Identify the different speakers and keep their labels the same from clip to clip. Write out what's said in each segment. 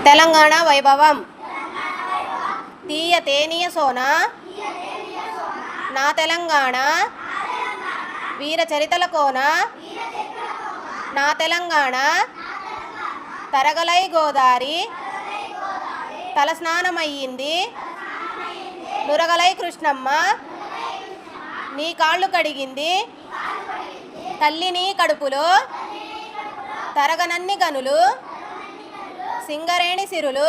Speaker 1: తెలంగాణ వైభవం తీయ తేనియ సోన నా తెలంగాణ వీర చరితల కోన నా తెలంగాణ తరగలై గోదారి తలస్నానమయ్యింది నురగలై కృష్ణమ్మ నీ కాళ్ళు కడిగింది తల్లిని కడుపులో తరగనన్ని గనులు సింగరేణి సిరులు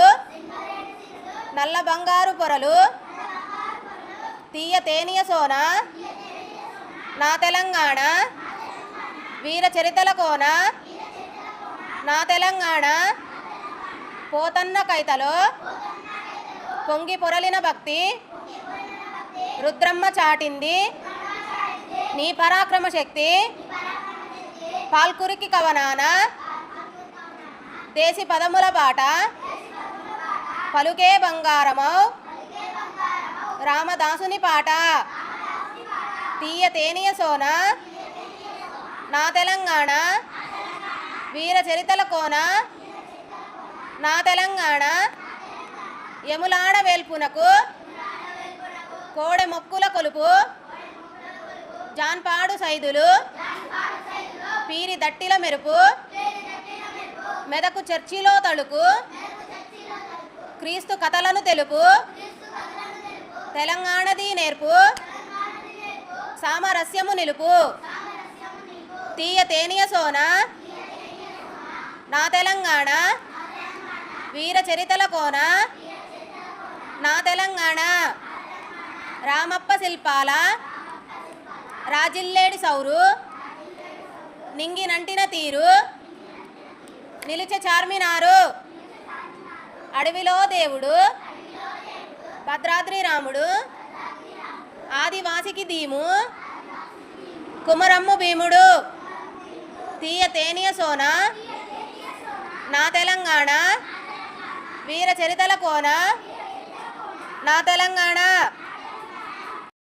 Speaker 1: నల్ల బంగారు పొరలు తీయ తేనియ సోన నా తెలంగాణ వీర చరితల కోన నా తెలంగాణ పోతన్న కైతలో పొంగి పొరలిన భక్తి రుద్రమ్మ చాటింది నీ పరాక్రమ శక్తి పాల్కురికి కవనాన దేశి పదముల బాట పలుకే బంగారమౌ రామదాసుని పాట తీయ తేనియ సోన నా తెలంగాణ వీర చరితల కోన నా తెలంగాణ యములాడ వేల్పునకు కోడె మొక్కుల కొలుపు జాన్పాడు సైదులు పీరి దట్టిల మెరుపు మెదకు చర్చిలో తళుకు క్రీస్తు కథలను తెలుపు తెలంగాణది నేర్పు సామరస్యము నిలుపు తీయ తేనియ సోన నా తెలంగాణ వీర చరితల కోన నా తెలంగాణ రామప్ప శిల్పాల రాజిల్లేడి సౌరు నింగినంటిన తీరు నిలిచే చార్మినారు అడవిలో దేవుడు భద్రాద్రి రాముడు ఆదివాసికి దీము కుమరమ్ము భీముడు తీయ తేనియ సోన నా తెలంగాణ వీర చరితల కోన నా తెలంగాణ